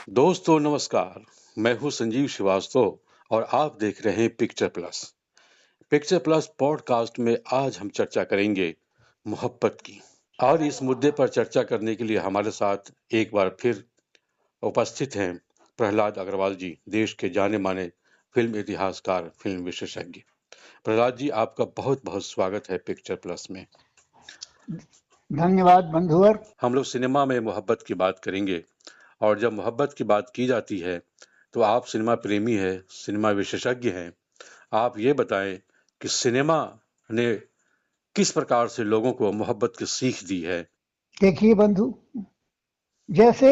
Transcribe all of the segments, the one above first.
दोस्तों नमस्कार। मैं हूं संजीव श्रीवास्तव और आप देख रहे हैं picture plus. Picture plus podcast में आज हम चर्चा करेंगे मोहब्बत की। और इस मुद्दे पर चर्चा करने के लिए हमारे साथ एक बार फिर उपस्थित हैं प्रहलाद अग्रवाल जी, देश के जाने माने फिल्म इतिहासकार, फिल्म विशेषज्ञ। प्रहलाद जी, आपका बहुत बहुत स्वागत है पिक्चर प्लस में। धन्यवाद बंधुवर। हम लोग सिनेमा में मोहब्बत की बात करेंगे और जब मोहब्बत की बात की जाती है तो आप सिनेमा प्रेमी हैं, सिनेमा विशेषज्ञ हैं। आप ये बताएं कि सिनेमा ने किस प्रकार से लोगों को मोहब्बत की सीख दी है। देखिए बंधु, जैसे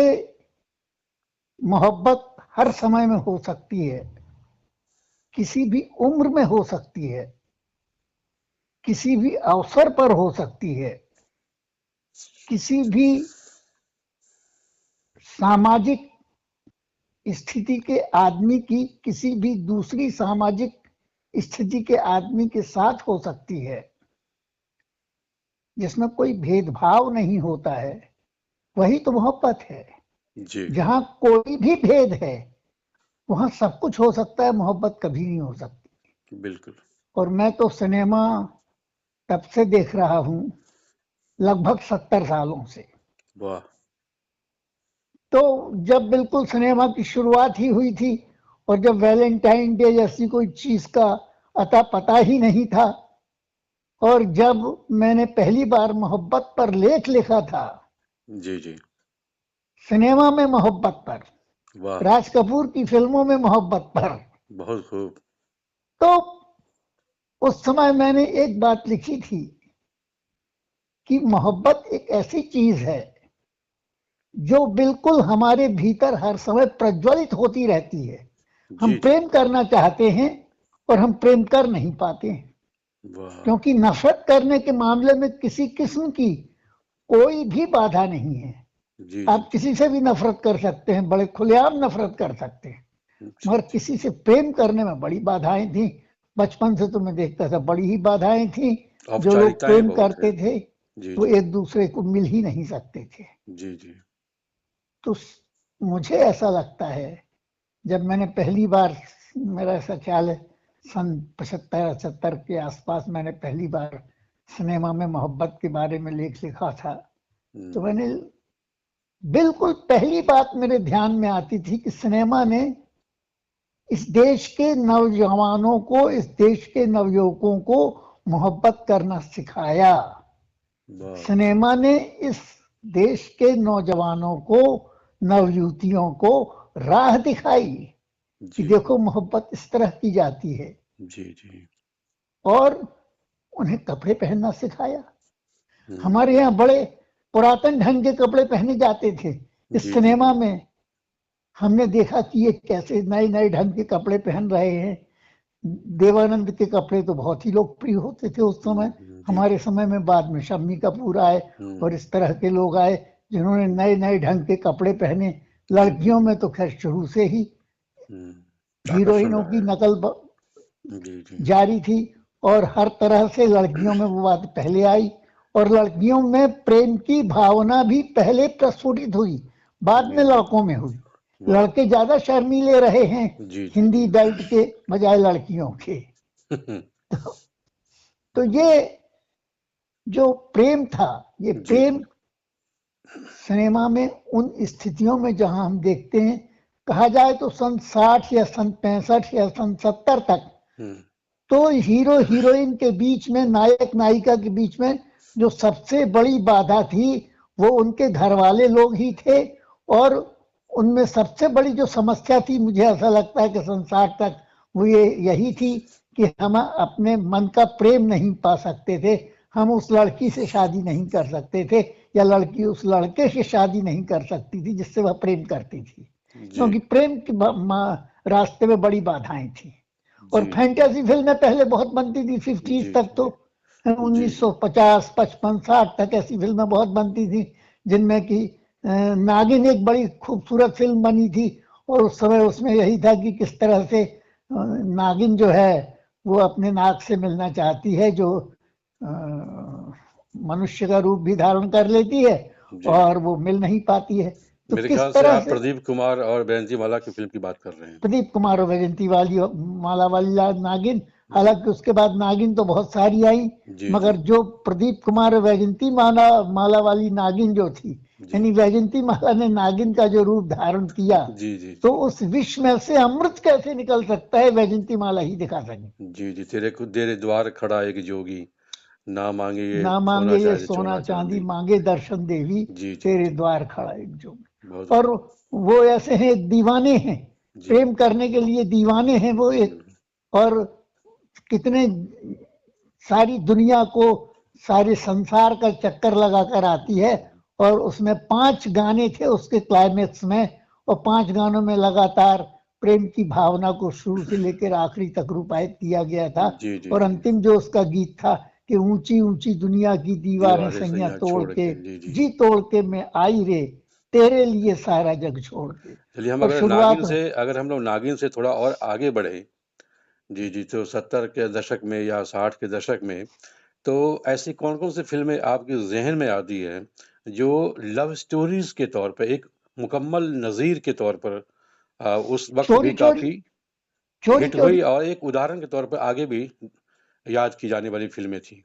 मोहब्बत हर समय में हो सकती है, किसी भी उम्र में हो सकती है, किसी भी अवसर पर हो सकती है, किसी भी सामाजिक स्थिति के आदमी की किसी भी दूसरी सामाजिक स्थिति के आदमी के साथ हो सकती है, जिसमें कोई भेदभाव नहीं होता है। वही तो मोहब्बत है जी। जहां कोई भी भेद है वहां सब कुछ हो सकता है, मोहब्बत कभी नहीं हो सकती। बिल्कुल। और मैं तो सिनेमा तब से देख रहा हूं, लगभग 70 सालों से। वाह। तो जब बिल्कुल सिनेमा की शुरुआत ही हुई थी और जब वैलेंटाइन डे जैसी कोई चीज का अता पता ही नहीं था, और जब मैंने पहली बार मोहब्बत पर लेख लिखा था, जी जी। सिनेमा में मोहब्बत पर, वाह। राज कपूर की फिल्मों में मोहब्बत पर, बहुत खूब। तो उस समय मैंने एक बात लिखी थी कि मोहब्बत एक ऐसी चीज है जो बिल्कुल हमारे भीतर हर समय प्रज्वलित होती रहती है। हम जी जी। प्रेम करना चाहते हैं और हम प्रेम कर नहीं पाते हैं, वाह। क्योंकि नफरत करने के मामले में किसी किस्म की कोई भी बाधा नहीं है। जी जी। आप किसी से भी नफरत कर सकते हैं, बड़े खुलेआम नफरत कर सकते हैं, जी मगर जी। किसी से प्रेम करने में बड़ी बाधाएं थी। बचपन से तो मैं देखता था बड़ी ही बाधाएं थी। जो लोग औपचारिकताएं प्रेम बहुत है। करते थे जी वो जी। एक दूसरे को मिल ही नहीं सकते थे। जी जी। तो मुझे ऐसा लगता है, जब मैंने पहली बार, मेरा ऐसा ख्याल है सन 75-78 के आसपास मैंने पहली बार सिनेमा में मोहब्बत के बारे में लेख लिखा था, तो मैंने बिल्कुल पहली बात मेरे ध्यान में आती थी कि सिनेमा ने इस देश के नौजवानों को, इस देश के नवयुवकों को मोहब्बत करना सिखाया। वाह। सिनेमा ने इस देश के नौजवानों को, नवयुवतियों को राह दिखाई कि जी देखो मोहब्बत इस तरह की जाती है, जी। जी। और उन्हें कपड़े पहनना सिखाया। हम्म। हमारे यहाँ बड़े पुरातन ढंग के कपड़े पहने जाते थे। इस जी जी। सिनेमा में हमने देखा कि ये कैसे नए नए ढंग के कपड़े पहन रहे हैं। देवानंद के कपड़े तो बहुत ही लोकप्रिय होते थे उस समय। जी हमारे जी। समय में बाद में शम्मी कपूर आए और इस तरह के लोग आए जिन्होंने नए नए ढंग के कपड़े पहने। जी जी। लड़कियों में तो खैर शुरू से ही आकर्षण हीरोइनों रहा की है। नकल जी जी। जारी थी, और हर तरह से लड़कियों में वो बात पहले आई, और लड़कियों में प्रेम की भावना भी पहले प्रस्फुटित हुई, बाद में जी जी। लड़कों में हुई। वाह। लड़के ज्यादा शर्मीले रहे हैं जी जी हिंदी जी। बेल्ट के बजाय लड़कियों के। तो ये जो प्रेम था, ये जी जी। प्रेम सिनेमा में उन स्थितियों में जहां हम देखते हैं, कहा जाए तो सन 60 या सन 65 या सन 70 तक, तो हीरो हीरोइन के बीच में, नायक नायिका के बीच में जो सबसे बड़ी बाधा थी वो उनके घर वाले लोग ही थे। और उनमें सबसे बड़ी जो समस्या थी, मुझे ऐसा लगता है कि संसार तक वो ये यही थी कि हम अपने मन का प्रेम नहीं पा सकते थे। हम उस लड़की से शादी नहीं कर सकते थे, या लड़की उस लड़के से शादी नहीं कर सकती थी जिससे वह प्रेम करती थी, जी क्योंकि प्रेम के रास्ते में बड़ी बाधाएं थी। और जी जी। फैंटेसी फिल्में पहले बहुत बनती थी 50s जी तक, तो जी। 1950, 55, 60 तक ऐसी फिल्में बहुत बनती थी, जिनमें कि नागिन एक बड़ी खूबसूरत फिल्म बनी थी। और उस समय उसमें यही था कि किस तरह से नागिन जो है वो अपने नाग से मिलना चाहती है, जो मनुष्य का रूप भी धारण कर लेती है, जी और वो मिल नहीं पाती है। तो मेरे किस ख्याल से तरह आप से प्रदीप कुमार और वैजयंती माला की फिल्म की बात कर रहे हैं। प्रदीप कुमार और वैजयंती वाली माला वाली नागिन, जी हालांकि उसके बाद नागिन तो बहुत सारी आई, जी मगर जी जो प्रदीप कुमार और वैजयंती माला वाली नागिन जो थी, जी यानी वैजयंती माला ने नागिन का जो रूप धारण किया, जी जी तो जी उस विष में से अमृत कैसे निकल सकता है, वैजयंती माला ही दिखा सके। जी जी तेरे द्वार खड़ा एक जोगी, ना मांगे ये ना सोना मांगे ये चांदी सोना सोना चांदी, चांदी। मांगे दर्शन देवी, जी जी तेरे जी द्वार खड़ा एक जो। बहुत और वो ऐसे हैं, दीवाने हैं, जी प्रेम करने के लिए दीवाने हैं वो एक। हम्म, और कितने सारी दुनिया को, सारे संसार का चक्कर लगाकर आती है। और उसमें 5 गाने थे उसके क्लाइमेक्स में, और 5 गानों में लगातार प्रेम की भावना को शुरू से लेकर आखिरी तक रूपायित किया गया था। जी जी और जी अंतिम जो उसका गीत था कि ऊंची ऊंची दुनिया की दीवारें दीवारें सैया सैया तोड़ छोड़ के, के। जी जी जी तोड़ के मैं आई रे, तेरे लिए सारा जग छोड़ के। चलिए, हम और शुरुआत, अगर हम लोग नागिन से थोड़ा और आगे बढ़े, जी जी, तो 70 के दशक में या 60 के दशक में, तो ऐसी कौन कौन सी फिल्में आपके जहन में आती है जो लव स्टोरीज के तौर पे एक मुकम्मल नज़ीर के तौर पर उस वक्त भी चोरी चोरी, काफी चोरी हिट चोरी, हुई और एक उदाहरण के तौर पर आगे भी याद की जाने वाली फिल्में थी।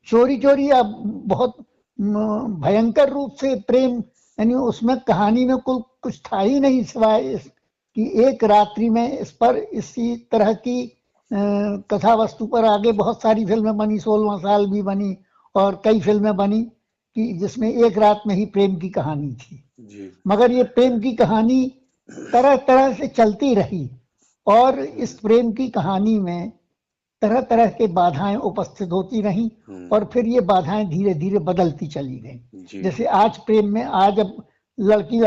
चोरी चोरी अब बहुत भयंकर रूप से प्रेम, यानी उसमें कहानी में कुछ था ही नहीं सिवाय कि एक रात्रि में इस पर इसी तरह की कथा वस्तु पर आगे बहुत सारी फिल्में बनी, 16 साल भी बनी, और कई फिल्में बनी कि जिसमें एक रात में ही प्रेम की कहानी थी। जी मगर ये प्रेम की कहानी तरह तरह से चलती रही, और इस प्रेम की कहानी में तरह तरह के बाधाएं उपस्थित होती रहीं, और फिर ये बाधाएं धीरे धीरे बदलती चली गई। जी जैसे जी आज प्रेम में, आज अब लड़के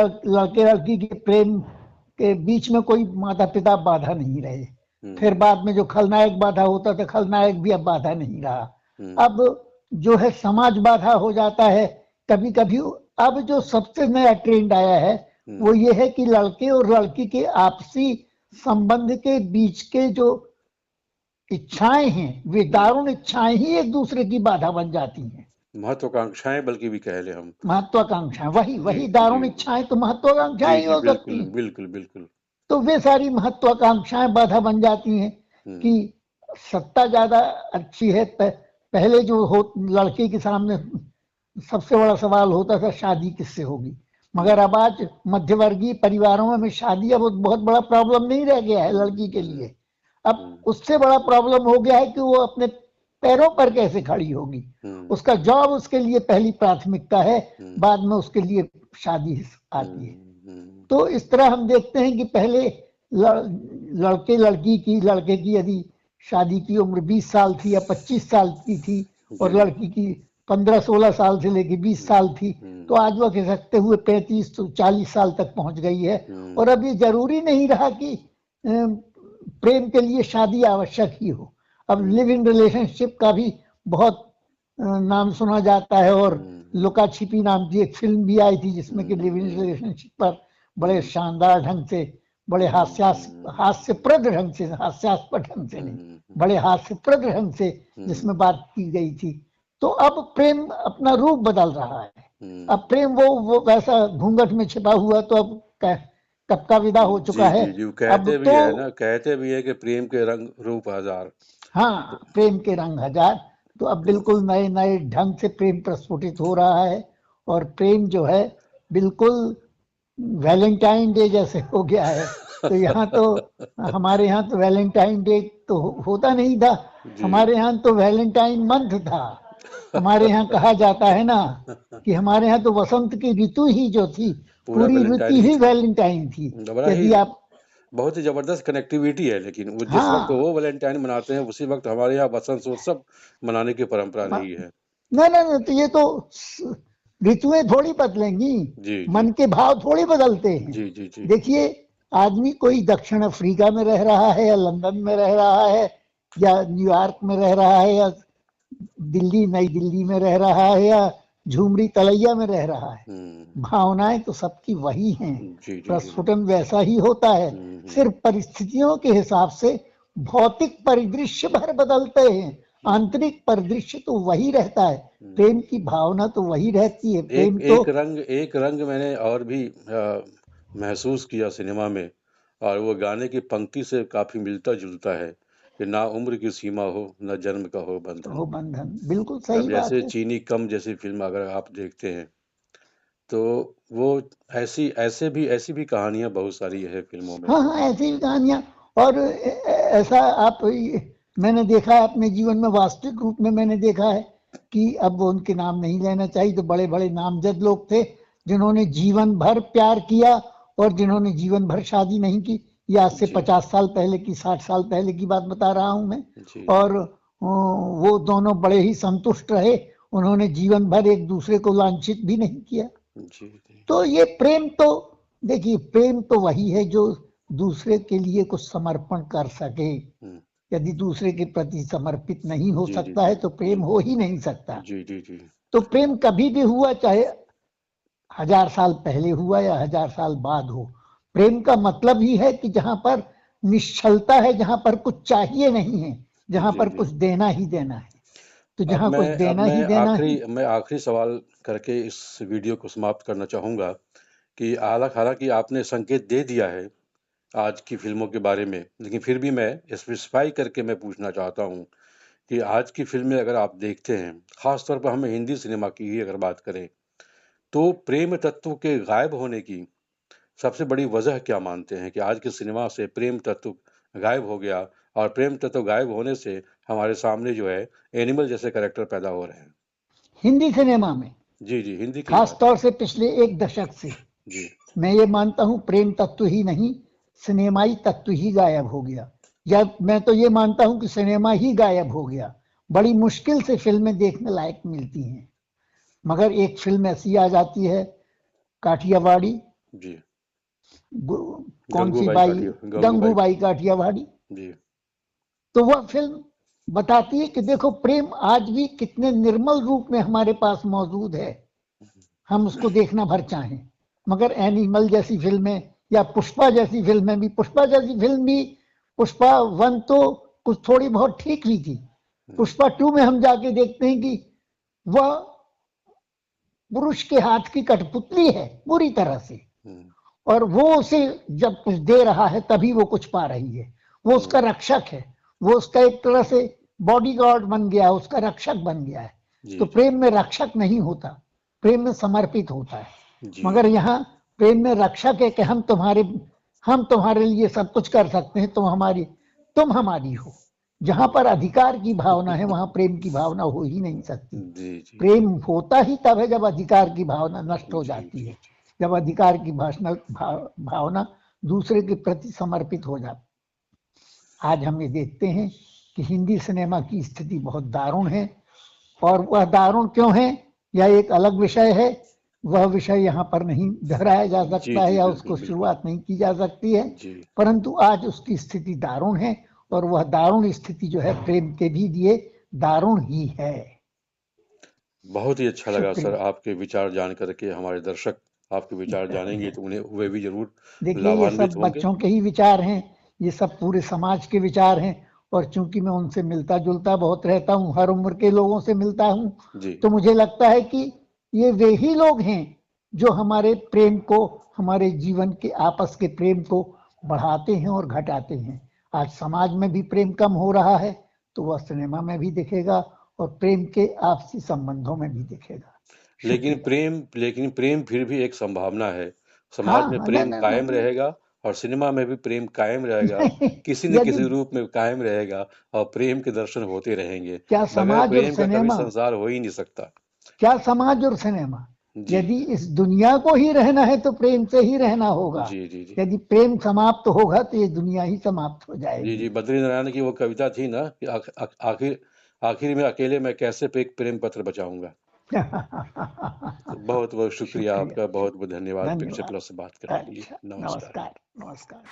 लड़की के प्रेम के बीच में कोई माता पिता बाधा नहीं रहे। फिर बाद में जो खलनायक बाधा होता था, खलनायक भी अब बाधा नहीं रहा। अब जो है समाज बाधा हो जाता है कभी कभी। अब जो सबसे नया ट्रेंड आया है वो ये है कि लड़के और लड़की के आपसी संबंध के बीच के जो इच्छाएं हैं, वे दारुण इच्छाएं ही एक दूसरे की बाधा बन जाती हैं। महत्वाकांक्षाएं बल्कि भी कह ले हम। महत्वाकांक्षाएं, वही जी वही जी दारुण इच्छाएं तो महत्वाकांक्षाएं जी ही जी हो सकती बिल्कुल हैं। बिल्कुल बिल्कुल। तो वे सारी महत्वाकांक्षाएं बाधा बन जाती हैं कि हम्म सत्ता ज्यादा अच्छी है। पहले जो हो, लड़के के सामने सबसे बड़ा सवाल होता था शादी किससे होगी, मगर अब आज मध्यवर्गीय परिवारों में शादी अब बहुत बड़ा प्रॉब्लम नहीं रह गया है लड़की के लिए। अब उससे बड़ा प्रॉब्लम हो गया है कि वो अपने पैरों पर कैसे खड़ी होगी। उसका जॉब उसके लिए पहली प्राथमिकता है, बाद में उसके लिए शादी आती है। तो इस तरह हम देखते हैं कि पहले लड़के की यदि शादी की उम्र 20 साल थी या 25 साल की थी, और जी लड़की की 15-16 साल से लेकर 20 साल थी, तो आज वह कह सकते हुए 35-40 साल तक पहुंच गई है। और अब ये जरूरी नहीं रहा कि प्रेम के लिए शादी आवश्यक ही हो। अब लिव इन रिलेशनशिप का भी बहुत नाम सुना जाता है, और लुका छिपी नाम की एक फिल्म भी आई थी जिसमें कि लिव इन रिलेशनशिप पर बड़े शानदार ढंग से, बड़े हास्यप्रद ढंग से, हास्यास्पद ढंग से नहीं, बड़े हास्यप्रद ढंग से जिसमें बात की गई थी। तो अब प्रेम अपना रूप बदल रहा है। अब प्रेम वो वैसा घूंघट में छिपा हुआ तो अब कब का विदा हो चुका जी है। जी जी, अब कहते भी तो है ना, कहते भी है कि प्रेम के रंग रूप हजार। हाँ, प्रेम के रंग हजार। तो अब बिल्कुल नए नए ढंग से प्रेम प्रस्फुटित हो रहा है, और प्रेम जो है बिल्कुल वैलेंटाइन डे जैसे हो गया है। तो यहाँ तो, हमारे यहाँ तो वैलेंटाइन डे तो होता नहीं था, जी हमारे यहाँ तो वैलेंटाइन मंथ था। हमारे यहाँ कहा जाता है ना कि हमारे यहाँ तो वसंत की ऋतु ही जो थी, पूरा पूरी ऋतु वैलेंटाइन ही ही था। वैलेंटाइन थी। बड़ा ही यदि आप, बहुत ही जबरदस्त कनेक्टिविटी है, लेकिन वो जिस वक्त हाँ, वो वैलेंटाइन मनाते हैं उसी वक्त हमारे यहाँ वसंत मनाने की परंपरा रही है। नहीं नहीं नहीं, तो ये तो ऋतुएं थोड़ी बदलेंगी, जी जी मन के भाव थोड़ी बदलते हैं। जी जी जी देखिए, आदमी कोई दक्षिण अफ्रीका में रह रहा है, या लंदन में रह रहा है, या न्यूयॉर्क में रह रहा है, या नई दिल्ली में रह रहा है, या झुमरी तलैया में रह रहा है, भावनाएं तो सबकी वही हैं, जी जी जी प्रस्फुटन वैसा ही होता है। सिर्फ परिस्थितियों के हिसाब से भौतिक परिदृश्य भर बदलते हैं, आंतरिक परिदृश्य तो वही रहता है, प्रेम की भावना तो वही रहती है। प्रेम तो एक रंग मैंने और भी महसूस किया सिनेमा में, और वो गाने की पंक्ति से काफी मिलता जुलता है कि ना उम्र की सीमा हो, ना जन्म का हो बंधन। बिल्कुल सही अब बात जैसे है। चीनी कम जैसी फिल्म अगर आप देखते हैं तो वो ऐसी भी कहानियां बहुत सारी है फिल्मों में। हाँ, ऐसी भी कहानियां। और ऐसा आप मैंने देखा है अपने जीवन में, वास्तविक रूप में मैंने देखा है कि अब वो उनके नाम नहीं लेना चाहिए, तो बड़े बड़े नामजद लोग थे जिन्होंने जीवन भर प्यार किया और जिन्होंने जीवन भर शादी नहीं की। ये आज से 50 साल पहले की, 60 साल पहले की बात बता रहा हूं मैं। और वो दोनों बड़े ही संतुष्ट रहे, उन्होंने जीवन भर एक दूसरे को लांछित भी नहीं किया। तो ये प्रेम तो देखिए, प्रेम तो वही है जो दूसरे के लिए कुछ समर्पण कर सके। यदि दूसरे के प्रति समर्पित नहीं हो सकता है तो प्रेम हो ही नहीं सकता। तो प्रेम कभी भी हुआ, चाहे 1000 साल पहले हुआ या 1000 साल बाद हो, प्रेम का मतलब ही है कि जहां पर निश्चलता है, जहां पर कुछ चाहिए नहीं है, जहां पर कुछ देना ही देना है। तो जहां कुछ देना ही देना है। मैं आखिरी सवाल करके इस वीडियो को समाप्त करना चाहूंगा कि हालांकि आपने संकेत दे दिया है आज की फिल्मों के बारे में, लेकिन फिर भी मैं स्पेसिफाई करके मैं पूछना चाहता हूं कि आज की फिल्में अगर आप देखते हैं, खास तौर पर हमें हिंदी सिनेमा की ही अगर बात करें, तो प्रेम तत्व के गायब होने की सबसे बड़ी वजह क्या मानते हैं कि आज के सिनेमा से प्रेम तत्व गायब हो गया, और प्रेम तत्व गायब होने से हमारे सामने जो है एनिमल जैसे कैरेक्टर पैदा हो रहे हैं? हिंदी सिनेमा में जी हिंदी की खास बात तौर से पिछले 1 दशक से जी मैं ये मानता हूं प्रेम तत्व ही नहीं, सिनेमाई तत्व ही गायब हो गया। या मैं तो ये मानता हूं कि सिनेमा ही गायब हो गया। बड़ी मुश्किल से फिल्में देखने लायक मिलती हैं, मगर एक फिल्म ऐसी आ जाती है काठियावाड़ी, जी कौन सी बाई, गंगूबाई काठियावाड़ी। जी तो वह फिल्म बताती है कि देखो प्रेम आज भी कितने निर्मल रूप में हमारे पास मौजूद है, हम उसको देखना भर चाहें। मगर एनिमल जैसी फिल्में या पुष्पा जैसी फिल्में भी, पुष्पा 1 तो कुछ थोड़ी बहुत ठीक भी थी। पुष्पा 2 में हम जाके देखते हैं कि वह पुरुष के हाथ की कठपुतली है बुरी तरह से, और वो उसे जब कुछ दे रहा है तभी वो कुछ पा रही है। वो उसका रक्षक है, वो उसका एक तरह से बॉडीगार्ड बन गया, उसका रक्षक बन गया है। तो प्रेम में रक्षक नहीं होता, प्रेम में समर्पित होता है। मगर यहाँ प्रेम में रक्षक है कि हम तुम्हारे लिए सब कुछ कर सकते हैं, तुम हमारी हो। जहां पर अधिकार की भावना है वहां प्रेम की भावना हो ही नहीं सकती। प्रेम होता ही तब है जब अधिकार की भावना नष्ट हो जाती है, जब अधिकार की भावना दूसरे के प्रति समर्पित हो जाती। आज हम ये देखते हैं कि हिंदी सिनेमा की स्थिति बहुत दारुण है, और वह दारुण क्यों है यह एक अलग विषय है। वह विषय यहाँ पर नहीं दोहराया जा सकता है या उसको शुरुआत नहीं की जा सकती है, परंतु आज उसकी स्थिति दारुण है, और वह दारुण स्थिति जो है प्रेम के भी लिए दारुण ही है। बहुत ही अच्छा लगा सर आपके विचार जान करके। हमारे दर्शक आपके विचार जानेंगे तो उन्हें वे भी जरूर देखिए, ये सब बच्चों के ही विचार हैं, ये सब पूरे समाज के विचार हैं। और चूंकि मैं उनसे मिलता जुलता बहुत रहता हूँ, हर उम्र के लोगों से मिलता हूँ, तो मुझे लगता है कि ये वे ही लोग हैं जो हमारे प्रेम को, हमारे जीवन के आपस के प्रेम को बढ़ाते हैं और घटाते हैं। आज समाज में भी प्रेम कम हो रहा है, तो वह सिनेमा में भी दिखेगा और प्रेम के आपसी संबंधों में भी दिखेगा। लेकिन प्रेम फिर भी एक संभावना है। समाज में प्रेम कायम रहेगा और सिनेमा में भी प्रेम कायम रहेगा, किसी न किसी रूप में कायम रहेगा, और प्रेम के दर्शन होते रहेंगे। क्या बगैर समाज और प्रेम का कभी सिनेमा, संसार हो ही नहीं सकता। क्या समाज और सिनेमा, यदि इस दुनिया को ही रहना है तो प्रेम से ही रहना होगा। यदि प्रेम समाप्त होगा तो ये दुनिया ही समाप्त हो जाएगी। जी बद्री नारायण की वो कविता थी ना कि आखिर में अकेले मैं कैसे प्रेम पत्र बचाऊंगा। बहुत बहुत शुक्रिया आपका, बहुत बहुत धन्यवाद पिक्चर प्लस से बात करने के लिए। नमस्कार। नमस्कार।